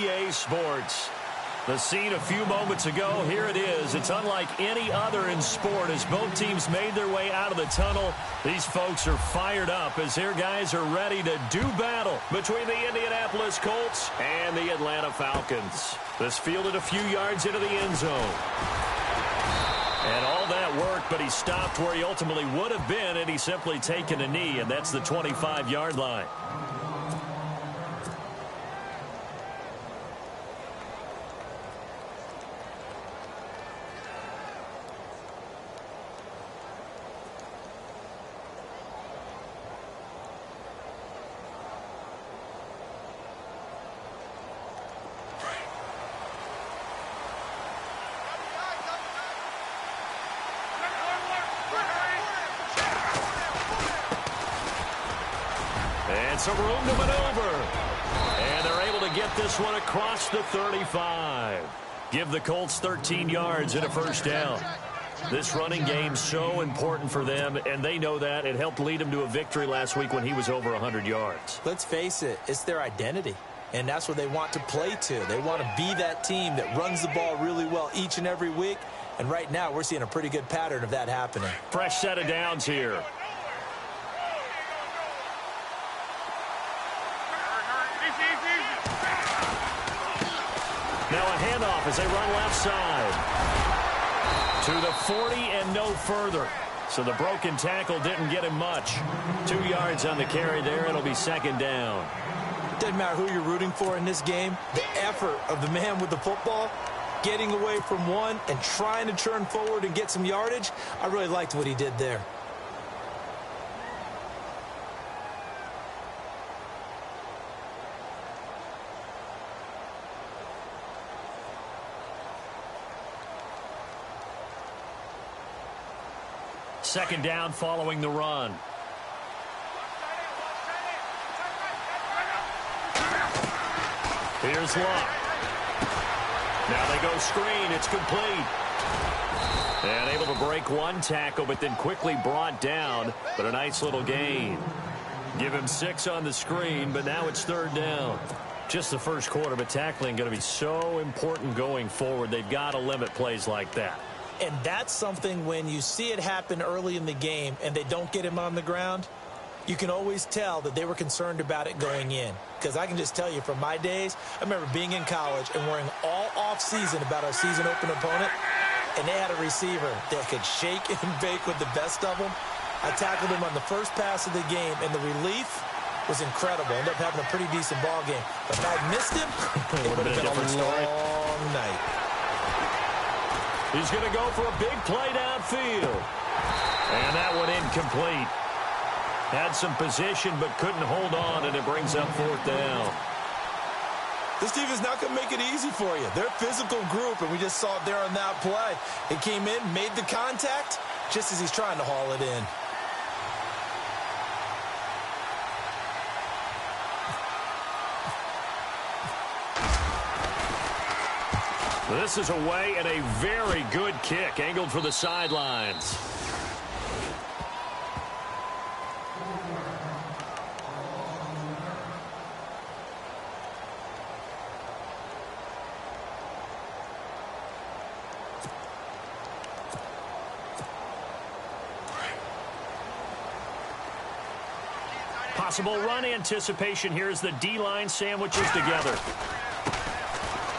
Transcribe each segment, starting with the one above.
EA Sports. The scene a few moments ago, here it is. It's unlike any other in sport as both teams made their way out of the tunnel. These folks are fired up as their guys are ready to do battle between the Indianapolis Colts and the Atlanta Falcons. This fielded a few yards into the end zone. And all that work, but he stopped where he ultimately would have been had he simply taken a knee, and that's the 25-yard line. And some room to maneuver. And they're able to get this one across the 35. Give the Colts 13 yards and a first down. This running game's so important for them, and they know that. It helped lead them to a victory last week when he was over 100 yards. Let's face it, it's their identity. And that's what they want to play to. They want to be that team that runs the ball really well each and every week. And right now, we're seeing a pretty good pattern of that happening. Fresh set of downs here. Now a handoff as they run left side. To the 40 and no further. So the broken tackle didn't get him much. 2 yards on the carry there. It'll be second down. Doesn't matter who you're rooting for in this game. The effort of the man with the football, getting away from one and trying to turn forward and get some yardage, I really liked what he did there. Second down following the run. Here's Luck. Now they go screen. It's complete. And able to break one tackle, but then quickly brought down. But a nice little gain. Give him 6 on the screen, but now it's third down. Just the first quarter, but tackling going to be so important going forward. They've got to limit plays like that. And that's something when you see it happen early in the game and they don't get him on the ground, you can always tell that they were concerned about it going in. Because I can just tell you from my days, I remember being in college and worrying all off-season about our season-open opponent, and they had a receiver that could shake and bake with the best of them. I tackled him on the first pass of the game, and the relief was incredible. Ended up having a pretty decent ball game. But if I missed him, it would have been a long night. He's going to go for a big play downfield. And that one incomplete. Had some position but couldn't hold on, and it brings up fourth down. This team is not going to make it easy for you. They're a physical group, and we just saw it there on that play. He came in, made the contact, just as he's trying to haul it in. This is away and a very good kick, angled for the sidelines. Possible run anticipation here as the D-line sandwiches together.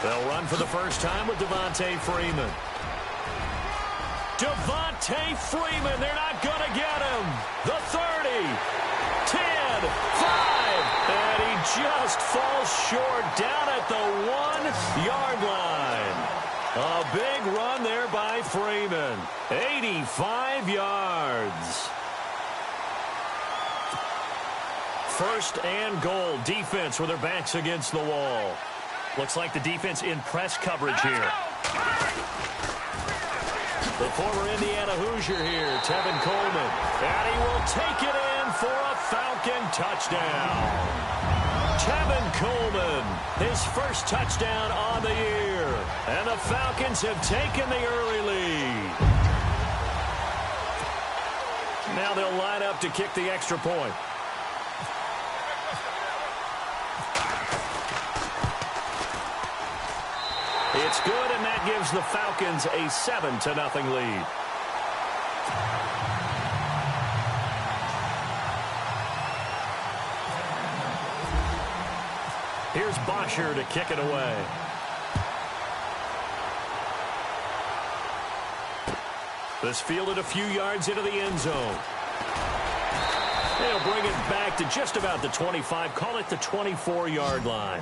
They'll run for the first time with Devontae Freeman. Devontae Freeman, they're not going to get him. The 30, 10, 5, and he just falls short down at the 1-yard line. A big run there by Freeman. 85 yards. First and goal. Defense with their backs against the wall. Looks like the defense in press coverage here. The former Indiana Hoosier here, Tevin Coleman. And he will take it in for a Falcon touchdown. Tevin Coleman, his first touchdown on the year. And the Falcons have taken the early lead. Now they'll line up to kick the extra point. It's good, and that gives the Falcons a 7-0 lead. Here's Bosher to kick it away. This fielded a few yards into the end zone. They'll bring it back to just about the 25. Call it the 24-yard line.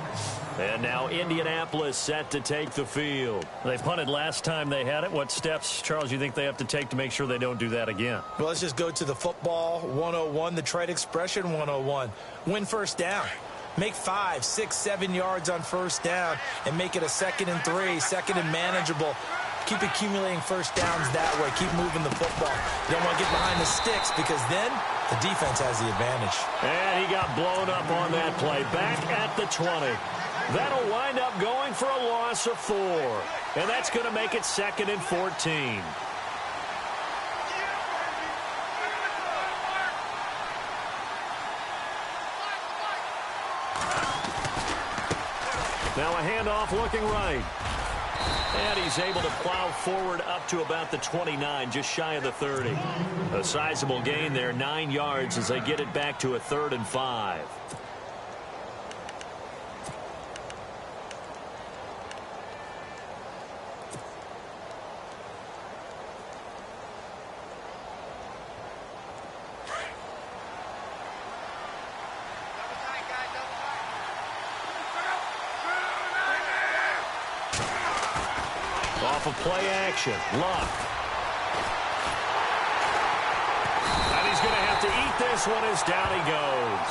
And now Indianapolis set to take the field. They punted last time they had it. What steps, Charles, you think they have to take to make sure they don't do that again? Well, let's just go to the football 101, the trade expression 101. Win first down. Make 5, 6, 7 yards on first down and make it a 2nd and 3, 2nd and manageable. Keep accumulating first downs that way. Keep moving the football. You don't want to get behind the sticks because then the defense has the advantage. And he got blown up on that play. Back at the 20. That'll wind up going for a loss of 4. And that's going to make it 2nd and 14. Now a handoff looking right. And he's able to plow forward up to about the 29, just shy of the 30. A sizable gain there, 9 yards as they get it back to a 3rd and 5. Off of play action. Luck. And he's going to have to eat this one as down he goes.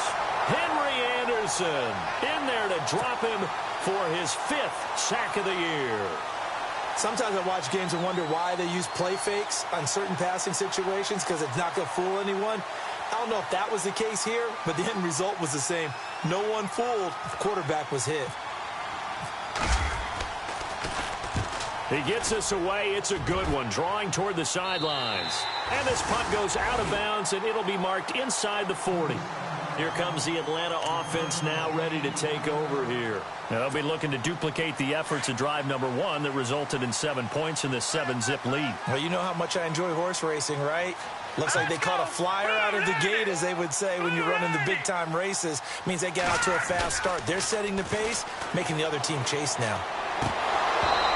Henry Anderson in there to drop him for his 5th sack of the year. Sometimes I watch games and wonder why they use play fakes on certain passing situations because it's not going to fool anyone. I don't know if that was the case here, but the end result was the same. No one fooled. The quarterback was hit. He gets us away. It's a good one, drawing toward the sidelines. And this punt goes out of bounds, and it'll be marked inside the 40. Here comes the Atlanta offense now ready to take over here. Now they'll be looking to duplicate the efforts of drive number 1 that resulted in 7 points in this 7-zip lead. Well, you know how much I enjoy horse racing, right? Looks like they caught a flyer out of the gate, as they would say when you're running the big-time races. Means they get out to a fast start. They're setting the pace, making the other team chase now.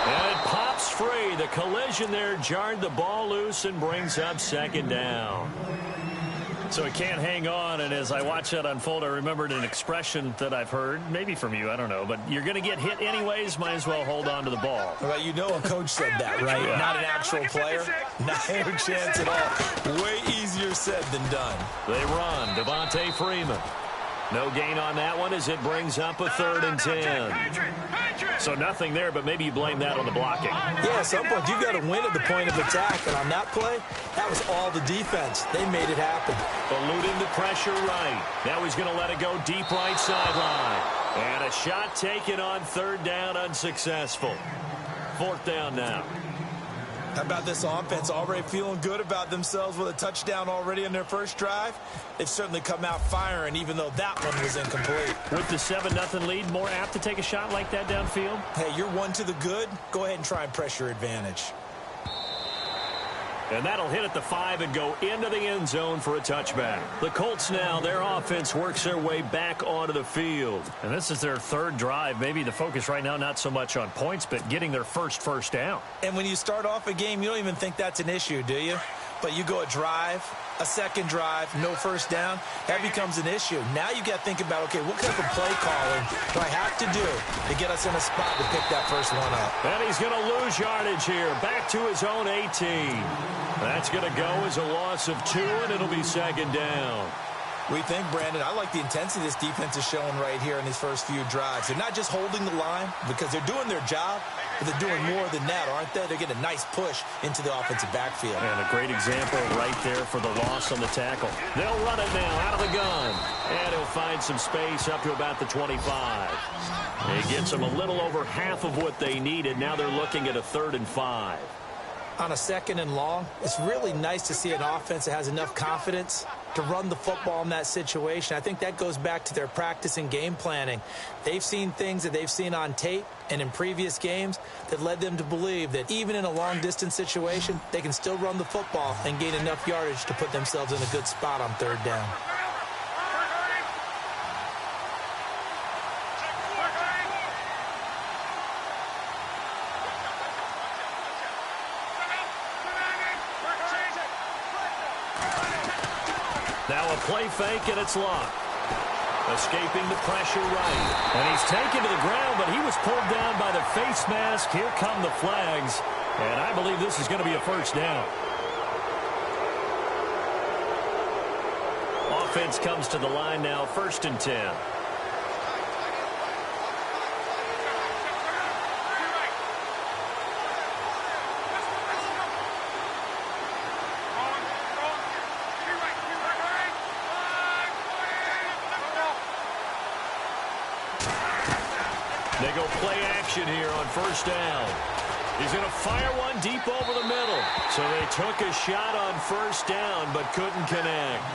And it pops free. The collision there jarred the ball loose and brings up 2nd down. So it can't hang on, and as I watch that unfold, I remembered an expression that I've heard, maybe from you, I don't know, but you're going to get hit anyways, might as well hold on to the ball. Well, you know a coach said that, right? Yeah. Not an actual player. Not a chance at all. Way easier said than done. They run. Devontae Freeman. No gain on that one as it brings up a 3rd and 10. So nothing there, but maybe you blame that on the blocking. Yeah, at some point you've got to win at the point of attack. And on that play, that was all the defense. They made it happen. Eluding the pressure right. Now he's going to let it go deep right sideline. And a shot taken on 3rd down, unsuccessful. 4th down now. How about this offense already feeling good about themselves with a touchdown already in their first drive? They've certainly come out firing, even though that one was incomplete. With the 7-0 lead, more apt to take a shot like that downfield? Hey, you're 1 to the good. Go ahead and try and press your advantage. And that'll hit at the 5 and go into the end zone for a touchback. The Colts now, their offense works their way back onto the field. And this is their 3rd drive. Maybe the focus right now not so much on points, but getting their first down. And when you start off a game, you don't even think that's an issue, do you? But you go a drive, a 2nd drive, no first down, that becomes an issue. Now you got to think about, okay, what type of play calling do I have to do to get us in a spot to pick that first one up? And he's going to lose yardage here, back to his own 18. That's going to go as a loss of 2, and it'll be 2nd down. We think, Brandon, I like the intensity this defense is showing right here in these first few drives. They're not just holding the line because they're doing their job, but they're doing more than that, aren't they? They're getting a nice push into the offensive backfield. And a great example right there for the loss on the tackle. They'll run it now out of the gun. And he'll find some space up to about the 25. It gets them a little over half of what they needed. Now they're looking at a 3rd and 5. On a 2nd and long, it's really nice to see an offense that has enough confidence to run the football in that situation. I think that goes back to their practice and game planning. They've seen things that they've seen on tape and in previous games that led them to believe that even in a long-distance situation, they can still run the football and gain enough yardage to put themselves in a good spot on third down. Now a play fake, and it's locked. Escaping the pressure right. And he's taken to the ground, but he was pulled down by the face mask. Here come the flags. And I believe this is going to be a first down. Offense comes to the line now, 1st and 10. They go play action here on 1st down. He's going to fire one deep over the middle. So they took a shot on 1st down but couldn't connect.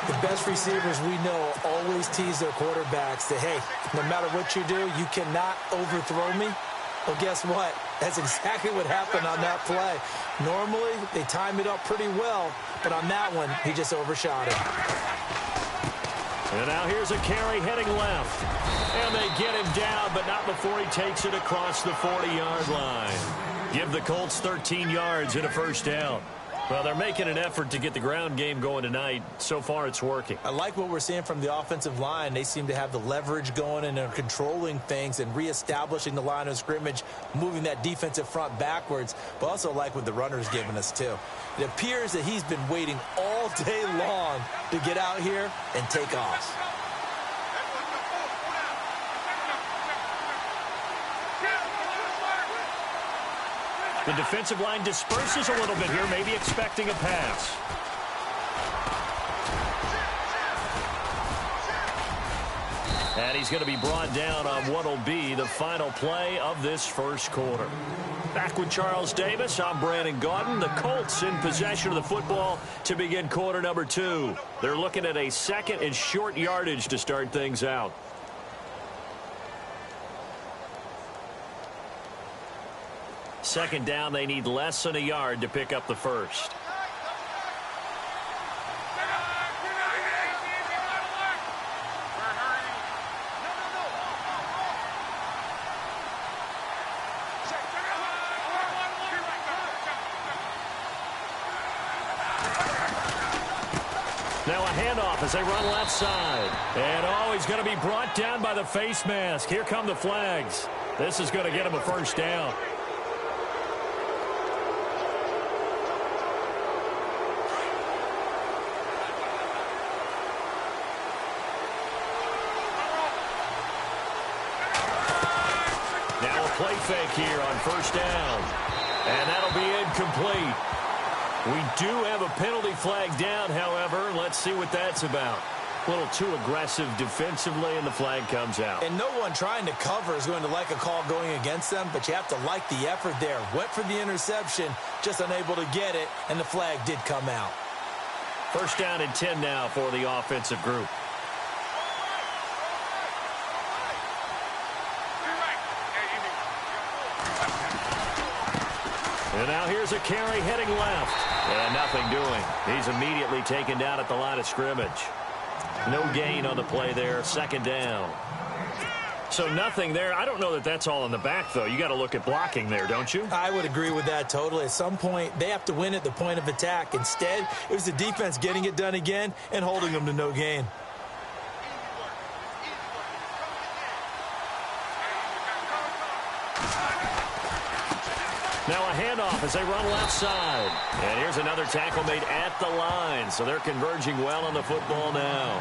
The best receivers we know always tease their quarterbacks that, hey, no matter what you do, you cannot overthrow me. Well, guess what? That's exactly what happened on that play. Normally, they time it up pretty well, but on that one, he just overshot it. And now here's a carry heading left. And they get him down, but not before he takes it across the 40-yard line. Give the Colts 13 yards and a 1st down. Well, they're making an effort to get the ground game going tonight. So far, it's working. I like what we're seeing from the offensive line. They seem to have the leverage going and are controlling things and reestablishing the line of scrimmage, moving that defensive front backwards, but also like what the runner's giving us, too. It appears that he's been waiting all day long to get out here and take off. The defensive line disperses a little bit here, maybe expecting a pass. And he's going to be brought down on what will be the final play of this 1st quarter. Back with Charles Davis, I'm Brandon Gaudin. The Colts in possession of the football to begin quarter number 2. They're looking at a 2nd and short yardage to start things out. Second down, they need less than a yard to pick up the 1st. Now a handoff as they run left side. And he's going to be brought down by the face mask. Here come the flags. This is going to get him a 1st down. Play fake here on 1st down. And that'll be incomplete. We do have a penalty flag down, however. Let's see what that's about. A little too aggressive defensively, and the flag comes out. And no one trying to cover is going to like a call going against them, but you have to like the effort there. Went for the interception, just unable to get it, and the flag did come out. 1st down and 10 now for the offensive group. And now here's a carry heading left. And nothing doing. He's immediately taken down at the line of scrimmage. No gain on the play there. 2nd down. So nothing there. I don't know that that's all in the back, though. You got to look at blocking there, don't you? I would agree with that totally. At some point, they have to win at the point of attack. Instead, it was the defense getting it done again and holding them to no gain. Now a handoff as they run left side. And here's another tackle made at the line. So they're converging well on the football now.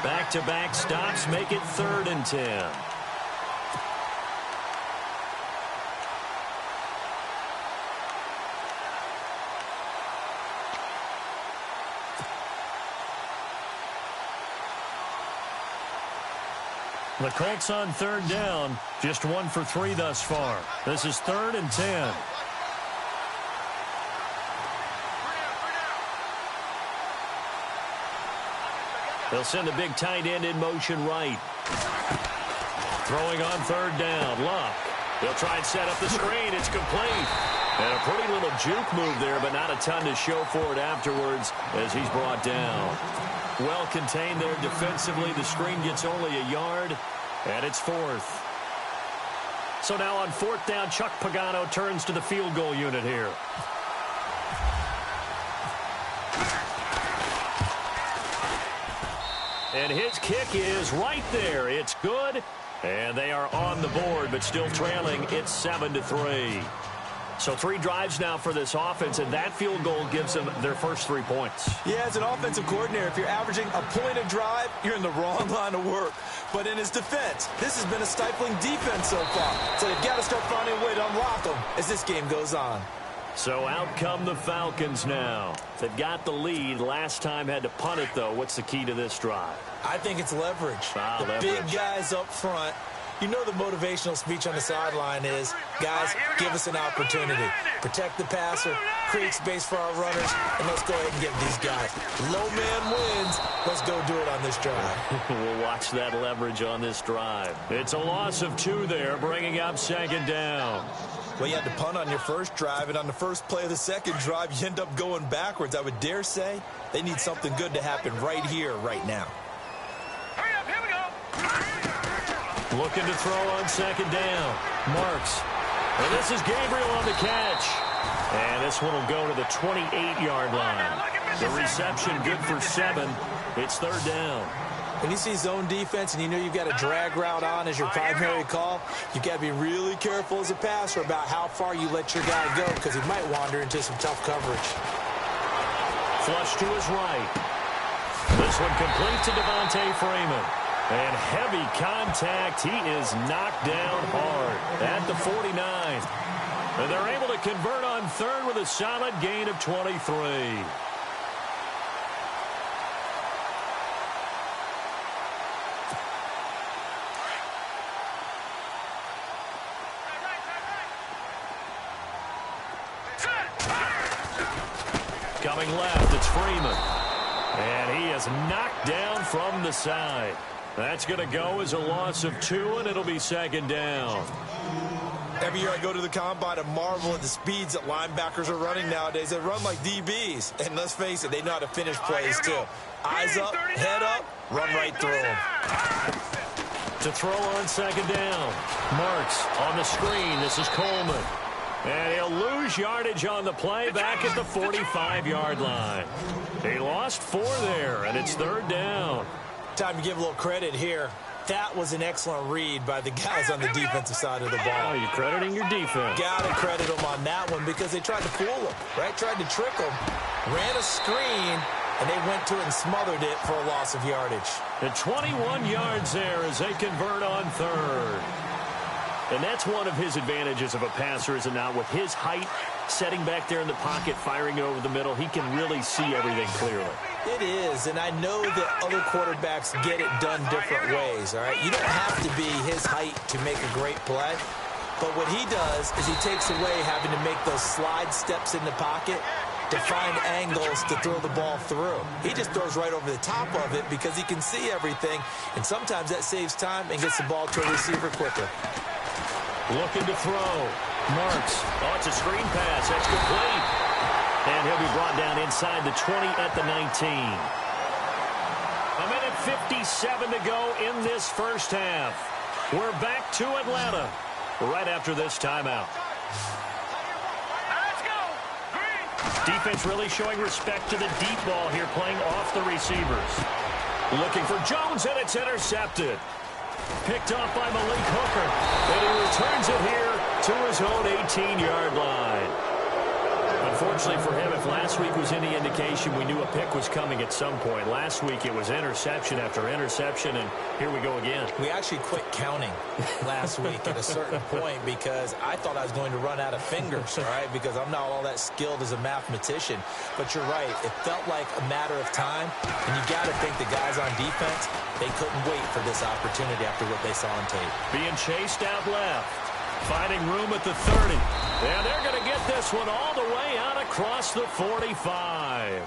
Back-to-back stops make it 3rd and 10. The Colts on 3rd down, just 1 for 3 thus far. This is 3rd and 10. They'll send the big tight end in motion right. Throwing on third down. Luck. They'll try and set up the screen. It's complete. And a pretty little juke move there, but not a ton to show for it afterwards as he's brought down. Well contained there defensively. The screen gets only a yard, and it's fourth. So now on fourth down, Chuck Pagano turns to the field goal unit here. And his kick is right there. It's good. And they are on the board, but still trailing. It's 7-3. So 3 drives now for this offense, and that field goal gives them their first 3 points. Yeah, as an offensive coordinator, if you're averaging a point a drive, you're in the wrong line of work. But in his defense, this has been a stifling defense so far. So they've got to start finding a way to unlock them as this game goes on. So out come the Falcons now. They've got the lead. Last time had to punt it, though. What's the key to this drive? I think it's leverage. The big guys up front. You know the motivational speech on the sideline is, guys, give us an opportunity. Protect the passer, create space for our runners, and let's go ahead and get these guys. Low man wins. Let's go do it on this drive. We'll watch that leverage on this drive. It's a loss of 2 there, bringing up second down. Well, you had to punt on your first drive, and on the first play of the second drive, you end up going backwards. I would dare say they need something good to happen right here, right now. Hurry up, here we go. Looking to throw on second down. Marks. And this is Gabriel on the catch. And this one will go to the 28-yard line. The reception good for 7. It's third down. When you see zone defense and you know you've got a drag route on as your primary call, you've got to be really careful as a passer about how far you let your guy go because he might wander into some tough coverage. Flush to his right. This one complete to Devontae Freeman. And heavy contact. He is knocked down hard at the 49. And they're able to convert on third with a solid gain of 23. Coming left, it's Freeman. And he is knocked down from the side. That's going to go as a loss of 2, and it'll be second down. Every year I go to the combine and marvel at the speeds that linebackers are running nowadays. They run like DBs. And let's face it, they know how to finish plays too. Eyes up, head up, run right through them. To throw on second down. Marks on the screen. This is Coleman. And he'll lose yardage on the play back at the 45-yard line. He lost 4 there, and it's third down. Time to give a little credit here. That was an excellent read by the guys on the defensive side of the ball. Oh, you're crediting your defense. Got to credit them on that one because they tried to fool him, right? Tried to trick him. Ran a screen, and they went to it and smothered it for a loss of yardage. And 21 yards there as they convert on third. And that's one of his advantages of a passer, is it not? With his height, setting back there in the pocket, firing it over the middle, he can really see everything clearly. It is, and I know that other quarterbacks get it done different ways, all right? You don't have to be his height to make a great play. But what he does is he takes away having to make those slide steps in the pocket to find angles to throw the ball through. He just throws right over the top of it because he can see everything, and sometimes that saves time and gets the ball to a receiver quicker. Looking to throw. Marks. Oh, it's a screen pass. That's complete. And he'll be brought down inside the 20 at the 19. A minute 57 to go in this first half. We're back to Atlanta right after this timeout. Let's go. Green. Defense really showing respect to the deep ball here, playing off the receivers. Looking for Jones, and it's intercepted. Picked off by Malik Hooker. And he returns it here to his own 18-yard line. Unfortunately for him, if last week was any indication, we knew a pick was coming at some point. Last week it was interception after interception, and here we go again. We actually quit counting last week at a certain point because I thought I was going to run out of fingers, all right, because I'm not all that skilled as a mathematician. But you're right. It felt like a matter of time, and you got to think the guys on defense, they couldn't wait for this opportunity after what they saw on tape. Being chased out left. Finding room at the 30. And they're going to get this one all the way out across the 45.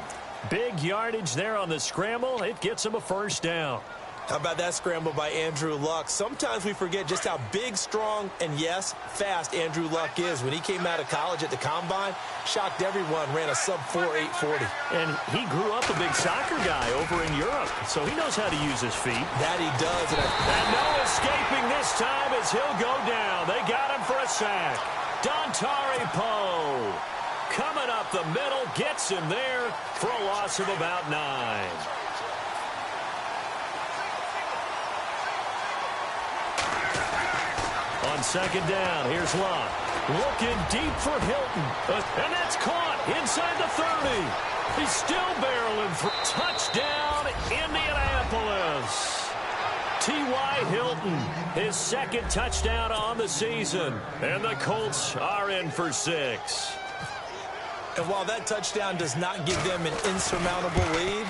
Big yardage there on the scramble. It gets him a first down. How about that scramble by Andrew Luck? Sometimes we forget just how big, strong, and, yes, fast Andrew Luck is. When he came out of college at the Combine, shocked everyone, ran a sub-4 840. And he grew up a big soccer guy over in Europe, so he knows how to use his feet. That he does. And no escaping this time as he'll go down. They got him for a sack. Dontari Poe coming up the middle, gets him there for a loss of about 9. On second down, here's Locke. Looking deep for Hilton. And that's caught inside the 30. He's still barreling for touchdown, Indianapolis. T.Y. Hilton, his second touchdown on the season. And the Colts are in for 6. And while that touchdown does not give them an insurmountable lead,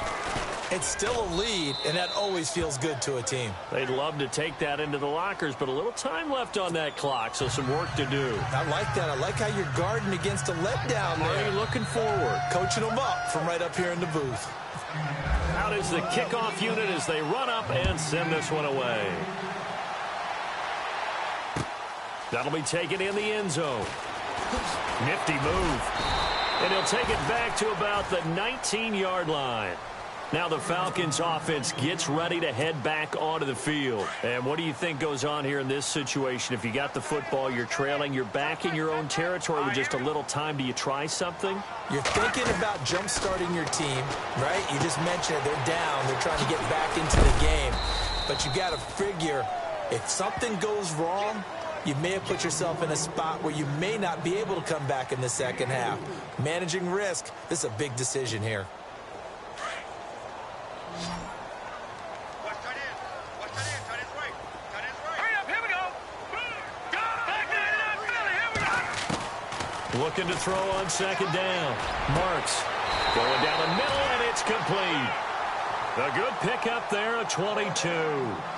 it's still a lead, and that always feels good to a team. They'd love to take that into the lockers, but a little time left on that clock, so some work to do. I like that. I like how you're guarding against a letdown there. Murray looking forward. Coaching them up from right up here in the booth. Out is the kickoff unit as they run up and send this one away. That'll be taken in the end zone. Nifty move. And he'll take it back to about the 19-yard line. Now the Falcons offense gets ready to head back onto the field. And what do you think goes on here in this situation? If you got the football, you're trailing, you're back in your own territory with just a little time. Do you try something? You're thinking about jump-starting your team, right? You just mentioned it. They're down. They're trying to get back into the game. But you got to figure if something goes wrong, you may have put yourself in a spot where you may not be able to come back in the second half. Managing risk, this is a big decision here. Looking to throw on second down. Marks going down the middle, and it's complete. A good pickup there at 22.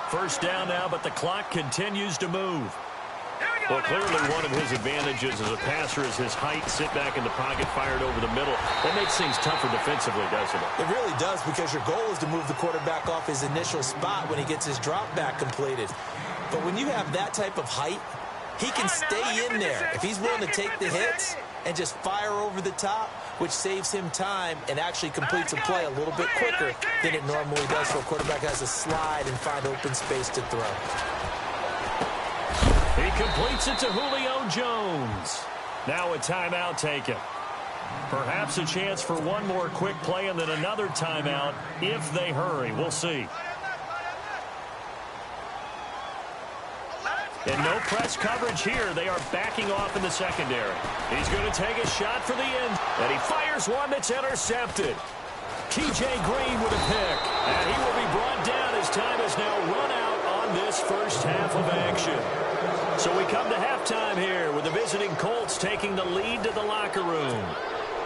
First down now, but the clock continues to move. Well, clearly one of his advantages as a passer is his height. Sit back in the pocket, fired over the middle. That makes things tougher defensively, doesn't it? It really does, because your goal is to move the quarterback off his initial spot when he gets his drop back completed. But when you have that type of height, he can stay in there if he's willing to take the hits and just fire over the top, which saves him time and actually completes a play a little bit quicker than it normally does, so a quarterback has to slide and find open space to throw. He completes it to Julio Jones. Now a timeout taken. Perhaps a chance for one more quick play and then another timeout if they hurry. We'll see. And no press coverage here. They are backing off in the secondary. He's going to take a shot for the end. And he fires one that's intercepted. T.J. Green with a pick. And he will be brought down as time has now run out on this first half of action. So we come to halftime here with the visiting Colts taking the lead to the locker room.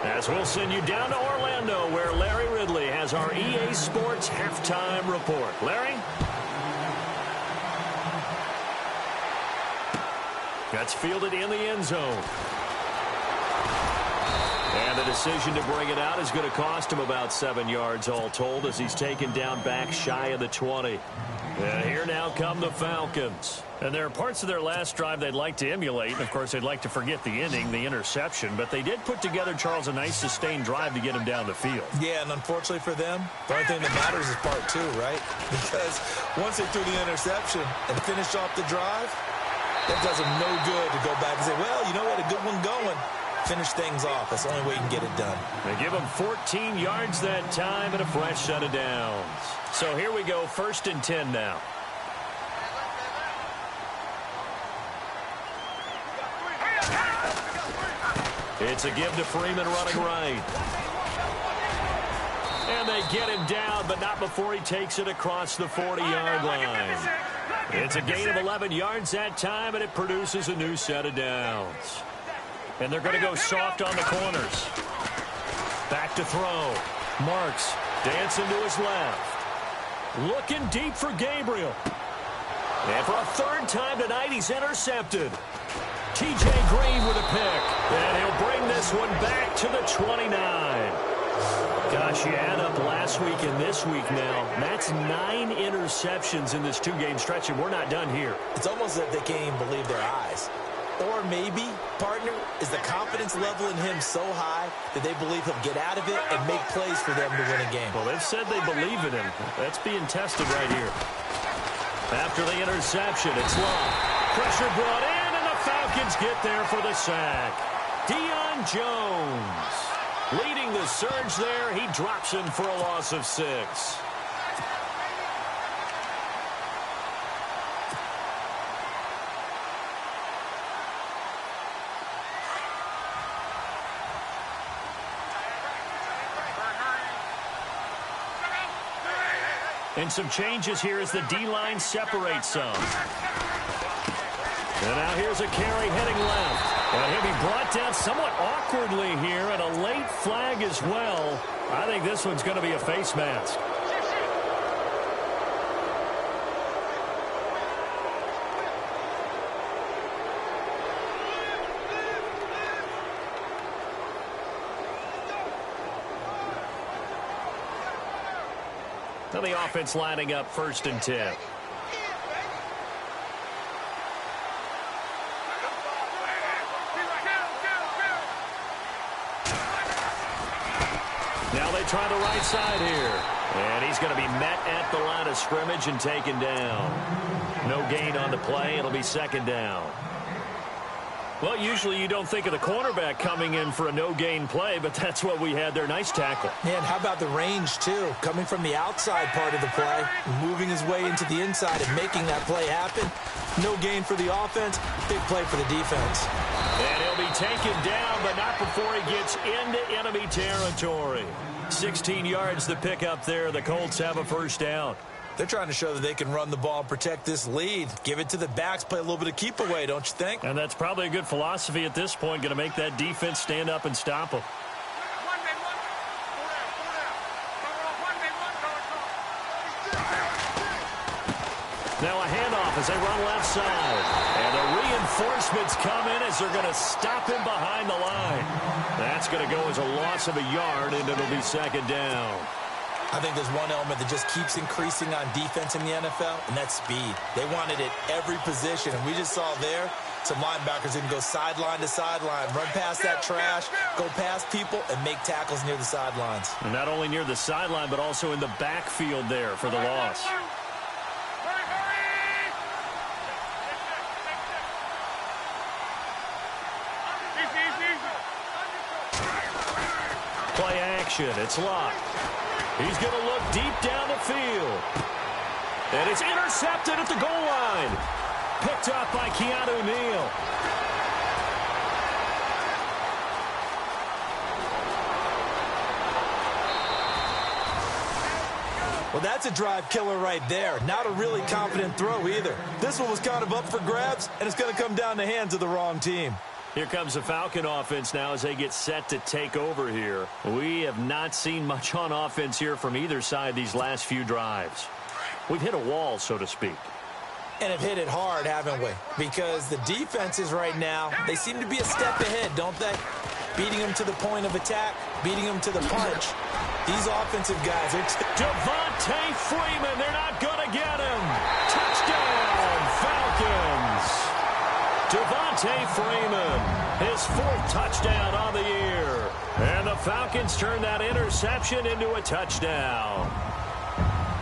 As we'll send you down to Orlando, where Larry Ridley has our EA Sports halftime report. Larry? That's fielded in the end zone. And the decision to bring it out is going to cost him about 7 yards all told as he's taken down back shy of the 20. And here now come the Falcons. And there are parts of their last drive they'd like to emulate. And, of course, they'd like to forget the inning, the interception. But they did put together, Charles, a nice sustained drive to get him down the field. Yeah, and unfortunately for them, the only thing that matters is part 2, right? Because once they threw the interception and finished off the drive, that does them no good to go back and say, well, you know, we had a good one going. Finish things off. That's the only way you can get it done. They give him 14 yards that time and a fresh set of downs. So here we go, 1st and 10 now. It's a give to Freeman running right. And they get him down, but not before he takes it across the 40-yard line. It's a gain of 11 yards that time, and it produces a new set of downs. And they're going to go soft on the corners. Back to throw. Marks dancing to his left. Looking deep for Gabriel. And for a 3rd time tonight, he's intercepted. T.J. Green with a pick. And he'll bring this one back to the 29. Gosh, you add up last week and this week now. That's 9 interceptions in this 2-game stretch, and we're not done here. It's almost as if they can't even believe their eyes. Or maybe, partner, is the confidence level in him so high that they believe he'll get out of it and make plays for them to win a game. Well, they've said they believe in him. That's being tested right here. After the interception, it's long. Pressure brought in, and the Falcons get there for the sack. Deion Jones leading the surge there. He drops him for a loss of 6. And some changes here as the D-line separates some. And now here's a carry heading left. And he'll be brought down somewhat awkwardly here, and a late flag as well. I think this one's going to be a face mask. Now the offense lining up 1st and 10. Now they try the right side here. And he's going to be met at the line of scrimmage and taken down. No gain on the play. It'll be 2nd down. Well, usually you don't think of the cornerback coming in for a no-gain play, but that's what we had there. Nice tackle. Man, how about the range, too? Coming from the outside part of the play, moving his way into the inside and making that play happen. No gain for the offense, big play for the defense. And he'll be taken down, but not before he gets into enemy territory. 16 yards to pick up there. The Colts have a 1st down. They're trying to show that they can run the ball and protect this lead. Give it to the backs, play a little bit of keep away, don't you think? And that's probably a good philosophy at this point, going to make that defense stand up and stop them. Now a handoff as they run left side. And the reinforcements come in as they're going to stop him behind the line. That's going to go as a loss of a yard, and it'll be 2nd down. I think there's one element that just keeps increasing on defense in the NFL, and that's speed. They want it at every position, and we just saw there some linebackers that can go sideline to sideline, run past that trash, go past people, and make tackles near the sidelines. And not only near the sideline, but also in the backfield there for the loss. Play action. It's locked. He's going to look deep down the field. And it's intercepted at the goal line. Picked up by Keanu Neal. Well, that's a drive killer right there. Not a really confident throw either. This one was kind of up for grabs, and it's going to come down the hands of the wrong team. Here comes the Falcon offense now as they get set to take over here. We have not seen much on offense here from either side these last few drives. We've hit a wall, so to speak. And have hit it hard, haven't we? Because the defenses right now, they seem to be a step ahead, don't they? Beating them to the point of attack, beating them to the punch. These offensive guys are... Devontae Freeman, they're not going to get him. Touchdown, Falcons. Devontae Freeman, his 4th touchdown on the year. And the Falcons turn that interception into a touchdown.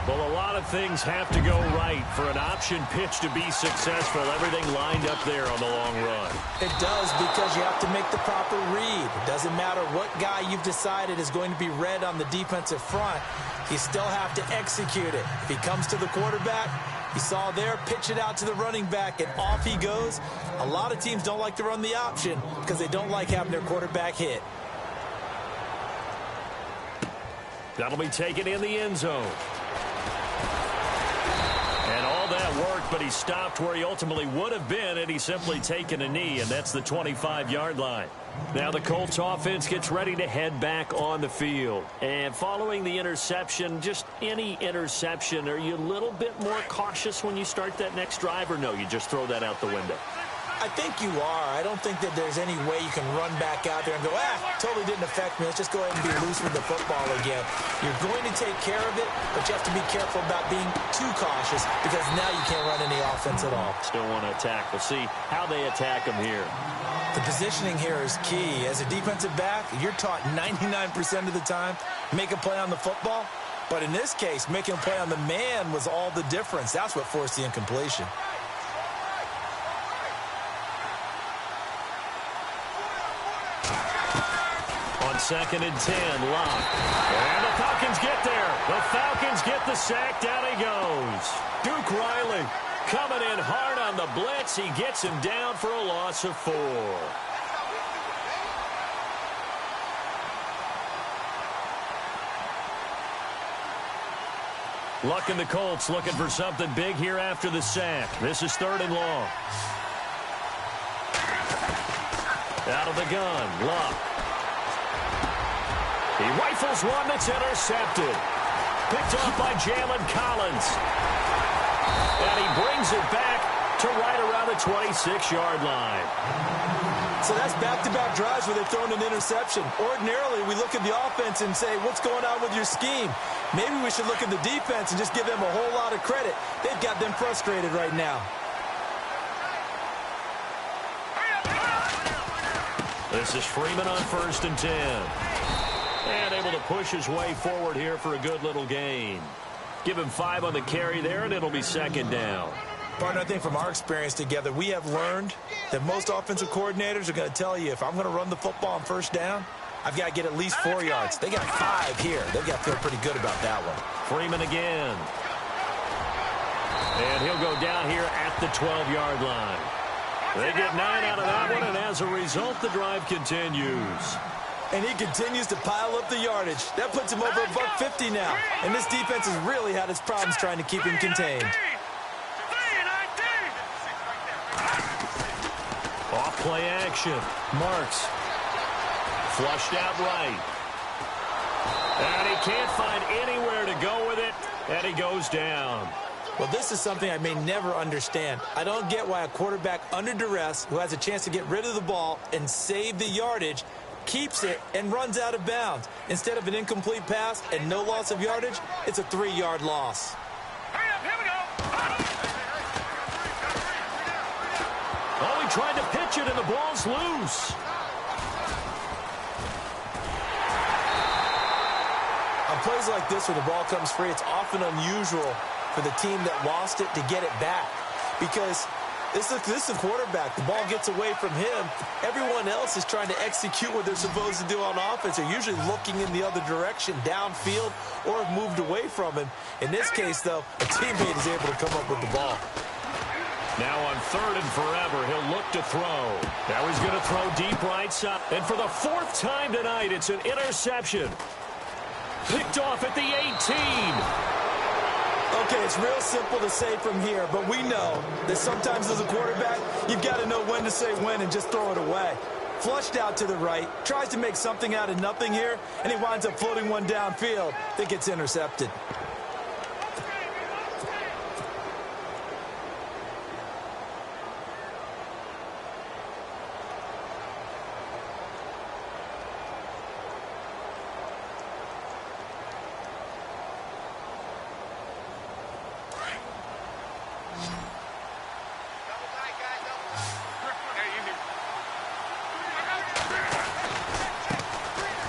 Well, a lot of things have to go right for an option pitch to be successful. Everything lined up there on the long run. It does, because you have to make the proper read. It doesn't matter what guy you've decided is going to be read on the defensive front. You still have to execute it. If he comes to the quarterback, you saw there, pitch it out to the running back, and off he goes. A lot of teams don't like to run the option because they don't like having their quarterback hit. That'll be taken in the end zone. And all that worked, but he stopped where he ultimately would have been had he simply taken a knee, and that's the 25-yard line. Now the Colts offense gets ready to head back on the field. And following the interception, just any interception, are you a little bit more cautious when you start that next drive, or no, you just throw that out the window? I think you are. I don't think that there's any way you can run back out there and go, totally didn't affect me. Let's just go ahead and be loose with the football again. You're going to take care of it, but you have to be careful about being too cautious because now you can't run any offense at all. Still want to attack. We'll see how they attack him here. The positioning here is key. As a defensive back, you're taught 99% of the time, make a play on the football. But in this case, making a play on the man was all the difference. That's what forced the incompletion. On 2nd and 10, Locke. And the Falcons get there. The Falcons get the sack. Down he goes. Duke Riley coming in hard on the blitz. He gets him down for a loss of 4. Luck and the Colts looking for something big here after the sack. This is 3rd and long. Out of the gun, Luck. He rifles one that's intercepted. Picked off by Jalen Collins. And he brings it back to right around the 26-yard line. So that's back-to-back drives where they've thrown an interception. Ordinarily, we look at the offense and say, what's going on with your scheme? Maybe we should look at the defense and just give them a whole lot of credit. They've got them frustrated right now. This is Freeman on 1st and 10. And able to push his way forward here for a good little gain. Give him 5 on the carry there, and it'll be 2nd down. Partner, I think from our experience together, we have learned that most offensive coordinators are going to tell you, if I'm going to run the football on 1st down, I've got to get at least 4 yards. They got 5 here. They've got to feel pretty good about that one. Freeman again. And he'll go down here at the 12-yard line. They get 9 out of that one, and as a result, the drive continues. And he continues to pile up the yardage. That puts him over $150 now. And this defense has really had its problems trying to keep him contained. Off play action. Marks. Flushed out right. And he can't find anywhere to go with it. And he goes down. Well, this is something I may never understand. I don't get why a quarterback under duress who has a chance to get rid of the ball and save the yardage keeps it and runs out of bounds. Instead of an incomplete pass and no loss of yardage, it's a 3-yard loss. Hurry up, here we go. Oh, he tried to pitch it, and the ball's loose. On plays like this where the ball comes free, it's often unusual for the team that lost it to get it back. Because this is a quarterback. The ball gets away from him. Everyone else is trying to execute what they're supposed to do on offense. They're usually looking in the other direction, downfield, or have moved away from him. In this case, though, a teammate is able to come up with the ball. Now on 3rd and forever, he'll look to throw. Now he's going to throw deep right side. And for the 4th time tonight, it's an interception. Picked off at the 18. Okay, it's real simple to say from here, but we know that sometimes as a quarterback, you've got to know when to say when and just throw it away. Flushed out to the right, tries to make something out of nothing here, and he winds up floating one downfield that gets intercepted.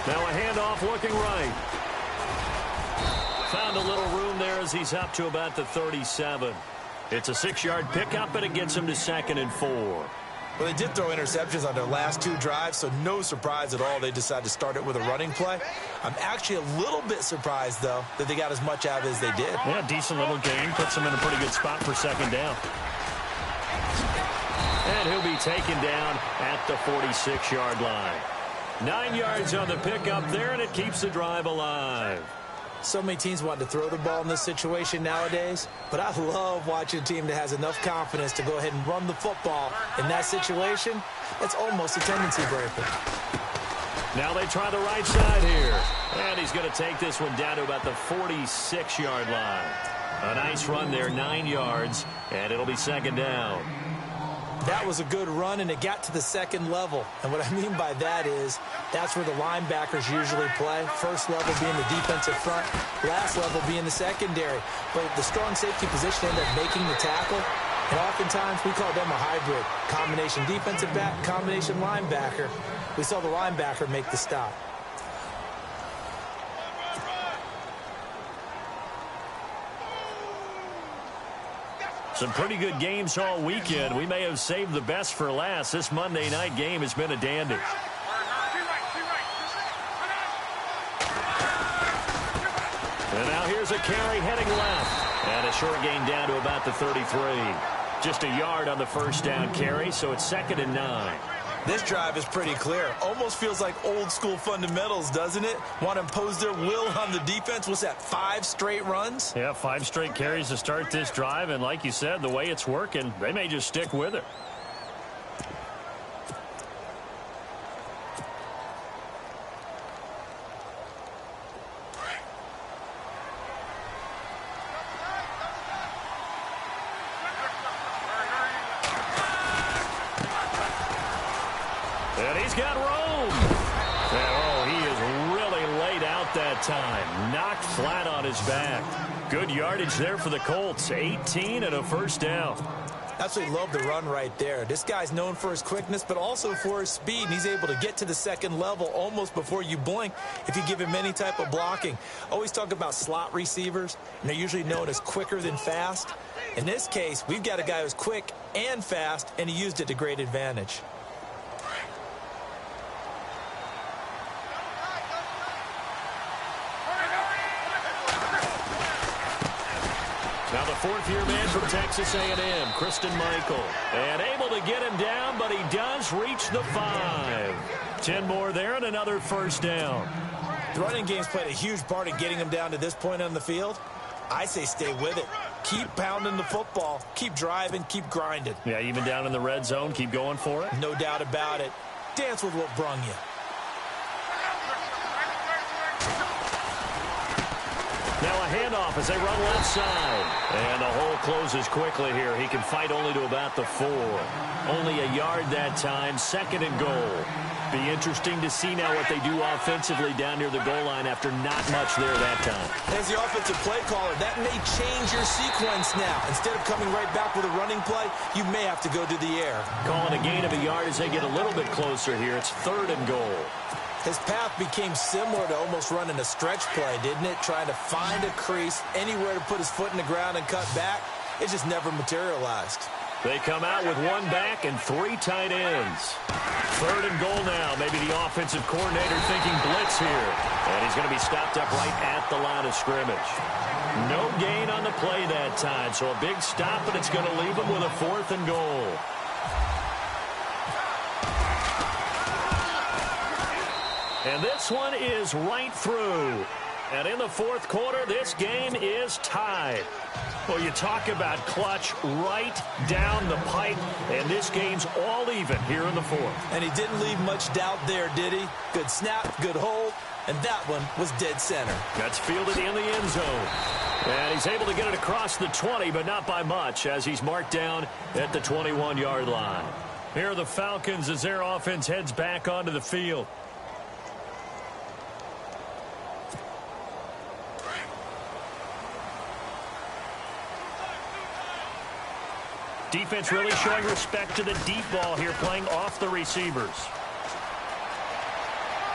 Now a handoff looking right. Found a little room there as he's up to about the 37. It's a 6-yard pickup, and it gets him to 2nd and 4. Well, they did throw interceptions on their last 2 drives, so no surprise at all they decided to start it with a running play. I'm actually a little bit surprised, though, that they got as much out of it as they did. Yeah, decent little gain. Puts him in a pretty good spot for 2nd down. And he'll be taken down at the 46-yard line. 9 yards on the pickup there, and it keeps the drive alive. So many teams want to throw the ball in this situation nowadays, but I love watching a team that has enough confidence to go ahead and run the football. In that situation, it's almost a tendency breaker. Now they try the right side here. And he's going to take this one down to about the 46-yard line. A nice run there, 9 yards, and it'll be 2nd down. That was a good run, and it got to the second level. And what I mean by that is that's where the linebackers usually play. First level being the defensive front, last level being the secondary. But the strong safety position ended up making the tackle. And oftentimes we call them a hybrid. Combination defensive back, combination linebacker. We saw the linebacker make the stop. Some pretty good games all weekend. We may have saved the best for last. This Monday night game has been a dandy. And now here's a carry heading left. And a short gain down to about the 33. Just a yard on the first down carry, so it's 2nd and 9. This drive is pretty clear. Almost feels like old school fundamentals, doesn't it? Want to impose their will on the defense. What's that, 5 straight runs? Yeah, 5 straight carries to start this drive. And like you said, the way it's working, they may just stick with it. And he's got room. Oh, he is really laid out that time. Knocked flat on his back. Good yardage there for the Colts. 18 and a first down. Absolutely love the run right there. This guy's known for his quickness, but also for his speed. And he's able to get to the second level almost before you blink if you give him any type of blocking. Always talk about slot receivers, and they're usually known as quicker than fast. In this case, we've got a guy who's quick and fast, and he used it to great advantage. Now the 4th-year man from Texas A&M, Christian Michael. And able to get him down, but he does reach the 5. 10 more there and another first down. The running game's played a huge part in getting him down to this point on the field. I say stay with it. Keep pounding the football. Keep driving. Keep grinding. Yeah, even down in the red zone, keep going for it. No doubt about it. Dance with what brung you. Now a handoff as they run left side. And the hole closes quickly here. He can fight only to about the 4. Only a yard that time. 2nd and goal. Be interesting to see now what they do offensively down near the goal line after not much there that time. As the offensive play caller, that may change your sequence now. Instead of coming right back with a running play, you may have to go to the air. Calling a gain of a yard as they get a little bit closer here. It's 3rd and goal. His path became similar to almost running a stretch play, didn't it? Trying to find a crease, anywhere to put his foot in the ground and cut back. It just never materialized. They come out with 1 back and 3 tight ends. 3rd and goal now. Maybe the offensive coordinator thinking blitz here. And he's going to be stopped up right at the line of scrimmage. No gain on the play that time. So a big stop, but it's going to leave him with a 4th and goal. And this one is right through. And in the 4th quarter, this game is tied. Well, you talk about clutch right down the pipe, and this game's all even here in the 4th. And he didn't leave much doubt there, did he? Good snap, good hold, and that one was dead center. That's fielded in the end zone. And he's able to get it across the 20, but not by much, as he's marked down at the 21-yard line. Here are the Falcons as their offense heads back onto the field. Defense really showing respect to the deep ball here, playing off the receivers.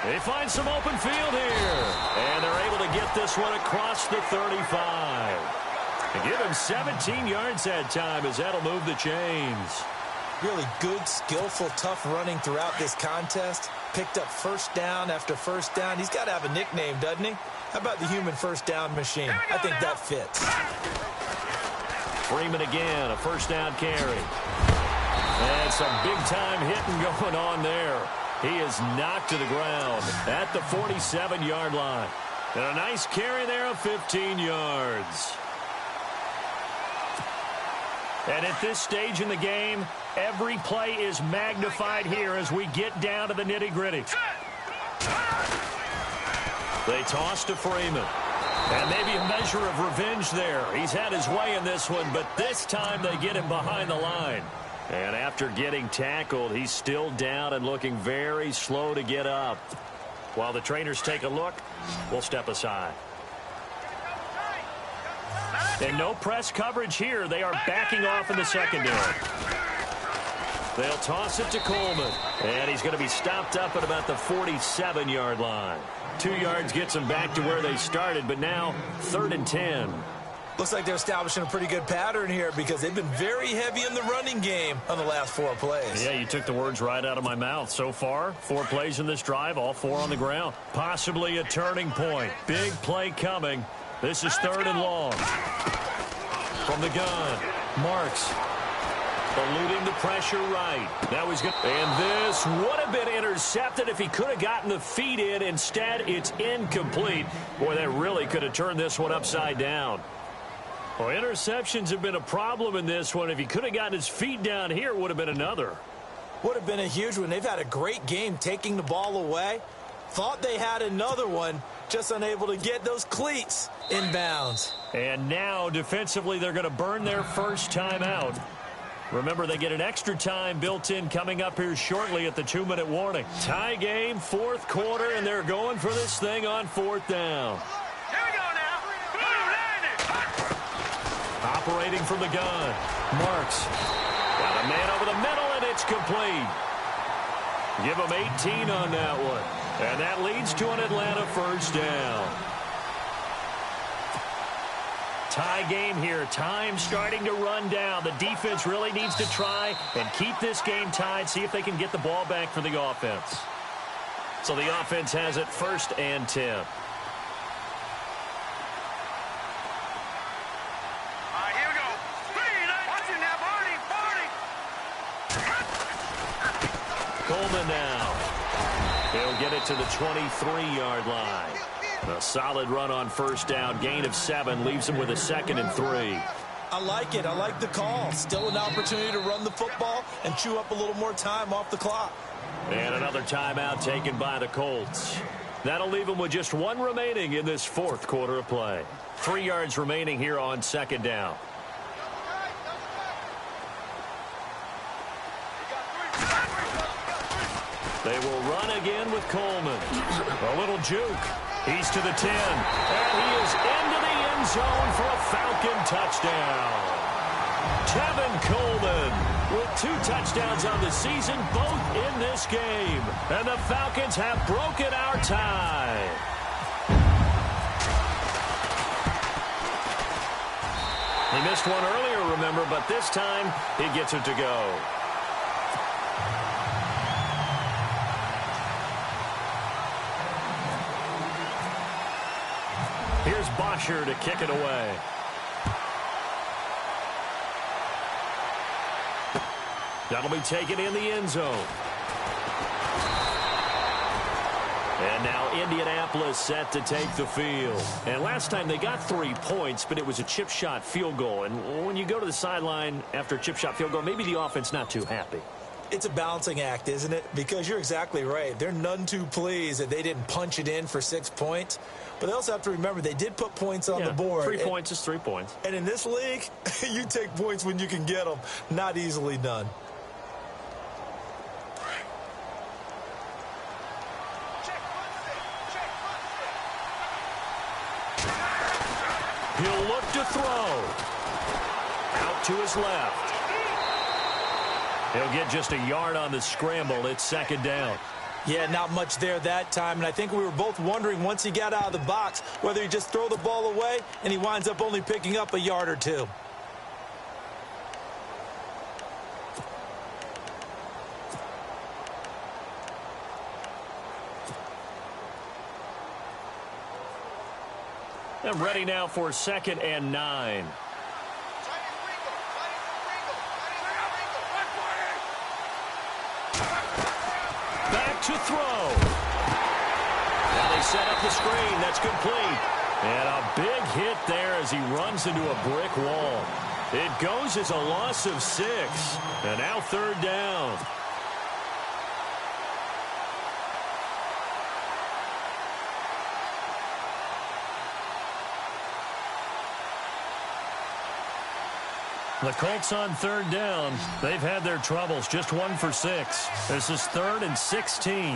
They find some open field here. And they're able to get this one across the 35. And give him 17 yards that time as that'll move the chains. Really good, skillful, tough running throughout this contest. Picked up first down after first down. He's got to have a nickname, doesn't he? How about the human first down machine? I think that fits. Freeman again, a first down carry. And some big-time hitting going on there. He is knocked to the ground at the 47-yard line. And a nice carry there of 15 yards. And at this stage in the game, every play is magnified here as we get down to the nitty-gritty. They toss to Freeman. And maybe a measure of revenge there. He's had his way in this one, but this time they get him behind the line. And after getting tackled, he's still down and looking very slow to get up. While the trainers take a look, we'll step aside. And no press coverage here. They are backing off in the secondary. They'll toss it to Coleman. And he's going to be stopped up at about the 47-yard line. 2 yards gets them back to where they started, but now 3rd and 10. Looks like they're establishing a pretty good pattern here because they've been very heavy in the running game on the last 4 plays. Yeah, you took the words right out of my mouth. So far, 4 plays in this drive, all 4 on the ground. Possibly a turning point. Big play coming. This is 3rd and long. From the gun, Marks. Eluding the pressure right. That was good. And this would have been intercepted if he could have gotten the feet in. Instead, it's incomplete. Boy, that really could have turned this one upside down. Well, interceptions have been a problem in this one. If he could have gotten his feet down here, it would have been another. Would have been a huge one. They've had a great game taking the ball away. Thought they had another one, just unable to get those cleats in bounds. And now, defensively, they're going to burn their first time out. Remember, they get an extra time built in coming up here shortly at the 2-minute warning. Tie game, 4th quarter, and they're going for this thing on 4th down. Here we go now. Operating from the gun. Marks. Got a man over the middle, and it's complete. Give him 18 on that one. And that leads to an Atlanta first down. Tie game here. Time starting to run down. The defense really needs to try and keep this game tied, see if they can get the ball back for the offense. So the offense has it 1st and 10. Coleman now. He'll get it to the 23-yard line. A solid run on 1st down. Gain of 7 leaves him with a 2nd and 3. I like it. I like the call. Still an opportunity to run the football and chew up a little more time off the clock. And another timeout taken by the Colts. That'll leave them with just 1 remaining in this 4th quarter of play. 3 yards remaining here on 2nd down. They will run again with Coleman. A little juke. He's to the 10. And he is into the end zone for a Falcon touchdown. Tevin Coleman with 2 touchdowns on the season, both in this game. And the Falcons have broken our tie. He missed one earlier, remember, but this time he gets it to go. Here's Bosher to kick it away. That'll be taken in the end zone. And now Indianapolis set to take the field. And last time they got 3 points, but it was a chip shot field goal. And when you go to the sideline after a chip shot field goal, maybe the offense not too happy. It's a balancing act, isn't it? Because you're exactly right. They're none too pleased that they didn't punch it in for 6 points. But they also have to remember they did put points on the board. 3 points is 3 points. And in this league, you take points when you can get them. Not easily done. He'll look to throw. Out to his left. He'll get just a yard on the scramble. It's 2nd down. Yeah, not much there that time. And I think we were both wondering once he got out of the box whether he just throw the ball away and he winds up only picking up a yard or 2. And ready now for 2nd and 9. Back to throw. Now they set up the screen. That's complete. And a big hit there as he runs into a brick wall. It goes as a loss of 6. And now 3rd down. The Colts on third down. They've had their troubles. Just 1 for 6. This is 3rd and 16.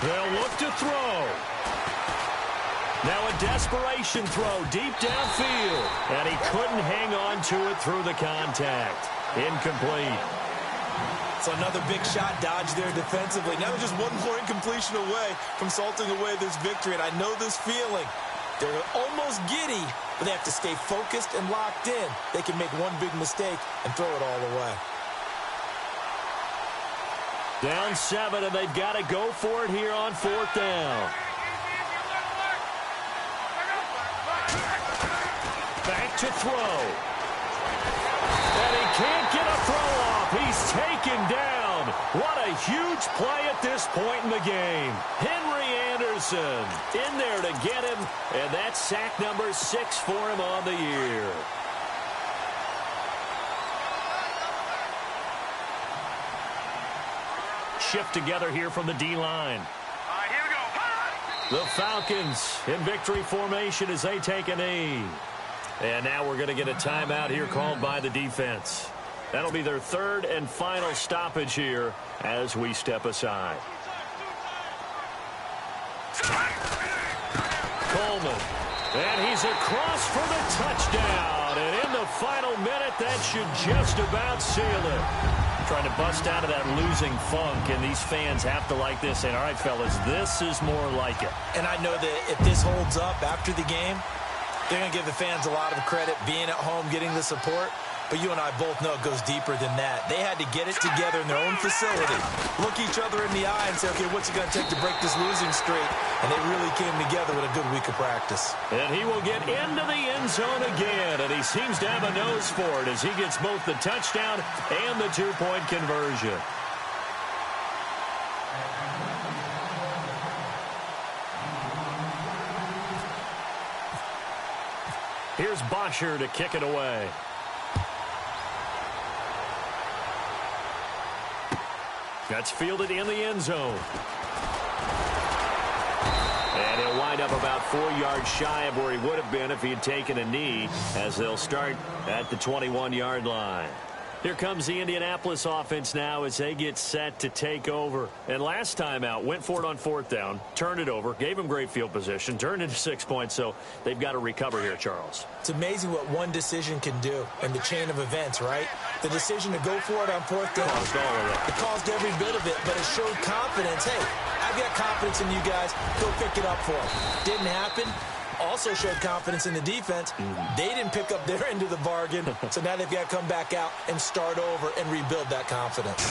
They'll look to throw. Now a desperation throw deep downfield. And he couldn't hang on to it through the contact. Incomplete. So another big shot dodge there defensively. Now they're just one more incompletion away from salting away this victory. And I know this feeling. They're almost giddy, but they have to stay focused and locked in. They can make one big mistake and throw it all away. Down 7, and they've got to go for it here on 4th down. Back to throw. And he can't get a throw off. He's taken down. What a huge play at this point in the game. Henry Anderson in there to get him, and that's sack number 6 for him on the year. Shift together here from the D-line. Here we go. The Falcons in victory formation as they take a knee. And now we're going to get a timeout here called by the defense. That'll be their 3rd and final stoppage here as we step aside. Coleman. And he's across for the touchdown. And in the final minute, that should just about seal it. Trying to bust out of that losing funk, and these fans have to like this. And, all right, fellas, this is more like it. And I know that if this holds up after the game, they're going to give the fans a lot of credit, being at home, getting the support. But you and I both know it goes deeper than that. They had to get it together in their own facility, look each other in the eye and say, okay, what's it going to take to break this losing streak? And they really came together with a good week of practice. And he will get into the end zone again, and he seems to have a nose for it as he gets both the touchdown and the 2-point conversion. Here's Bosher to kick it away. That's fielded in the end zone. And he'll wind up about 4 yards shy of where he would have been if he had taken a knee, as they'll start at the 21-yard line. Here comes the Indianapolis offense now as they get set to take over. And last time out, went for it on 4th down, turned it over, gave him great field position, turned into 6 points, so they've got to recover here, Charles. It's amazing what one decision can do in the chain of events, right? The decision to go for it on 4th down. Caused all of it. It caused every bit of it, but it showed confidence. Hey, I've got confidence in you guys. Go pick it up for them. Didn't happen. Also showed confidence in the defense. They didn't pick up their end of the bargain, so now they've got to come back out and start over and rebuild that confidence.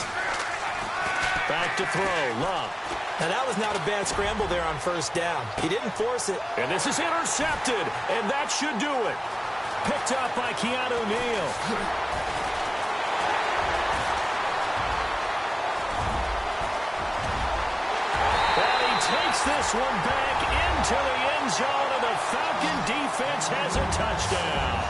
Back to throw, Love. Now, that was not a bad scramble there on 1st down. He didn't force it. And this is intercepted, and that should do it. Picked up by Keanu Neal. And he takes this one back into the end zone, and the Falcon defense has a touchdown.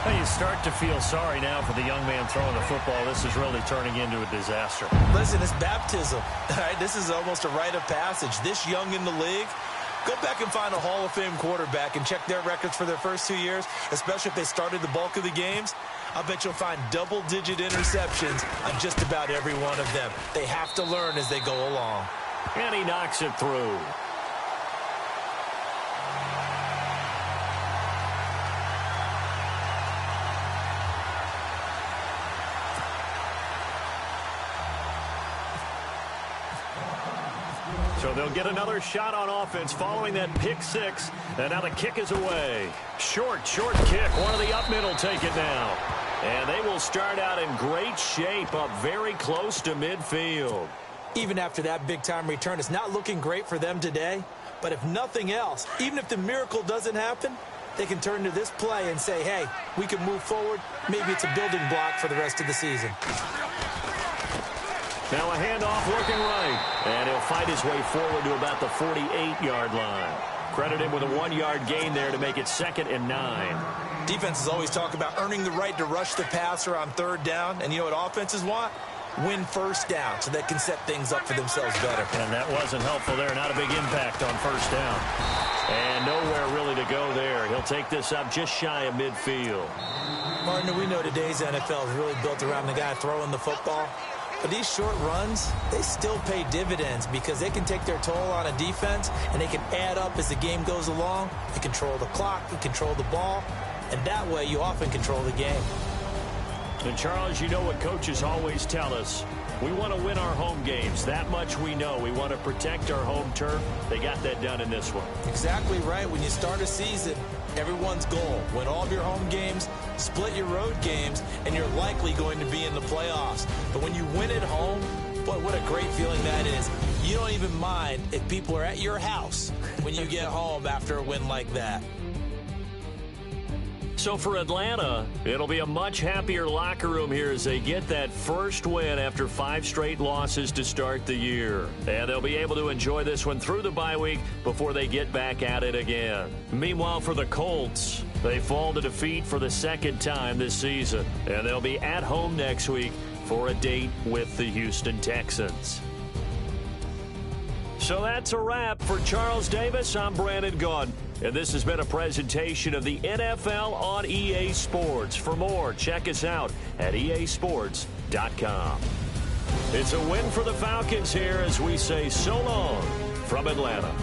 Well, you start to feel sorry now for the young man throwing the football. This is really turning into a disaster. Listen, it's baptism. All right, this is almost a rite of passage. This young in the league, go back and find a Hall of Fame quarterback and check their records for their first 2 years, especially if they started the bulk of the games. I bet you'll find double-digit interceptions on just about every one of them. They have to learn as they go along. And he knocks it through. So they'll get another shot on offense following that pick 6. And now the kick is away. Short kick. One of the up mid will take it now. And they will start out in great shape, up very close to midfield. Even after that big-time return, it's not looking great for them today. But if nothing else, even if the miracle doesn't happen, they can turn to this play and say, hey, we can move forward. Maybe it's a building block for the rest of the season. Now a handoff looking right. And he'll fight his way forward to about the 48-yard line. Credit him with a 1-yard gain there to make it 2nd and 9. Defenses always talk about earning the right to rush the passer on 3rd down. And you know what offenses want? win first down so they can set things up for themselves better. And that wasn't helpful there. Not a big impact on first down. And nowhere really to go there. He'll take this up just shy of midfield. Partner, we know today's NFL is really built around the guy throwing the football. But these short runs, they still pay dividends because they can take their toll on a defense and they can add up as the game goes along. They control the clock, they control the ball, and that way you often control the game. And Charles, you know what coaches always tell us. We want to win our home games. That much we know. We want to protect our home turf. They got that done in this one. Exactly right. When you start a season, everyone's goal, win all of your home games, split your road games, and you're likely going to be in the playoffs. But when you win at home, boy, what a great feeling that is. You don't even mind if people are at your house when you get home after a win like that. So for Atlanta, it'll be a much happier locker room here as they get that first win after 5 straight losses to start the year. And they'll be able to enjoy this one through the bye week before they get back at it again. Meanwhile, for the Colts, they fall to defeat for the second time this season. And they'll be at home next week for a date with the Houston Texans. So that's a wrap. For Charles Davis, I'm Brandon Gaudin. And this has been a presentation of the NFL on EA Sports. For more, check us out at easports.com. It's a win for the Falcons here as we say so long from Atlanta.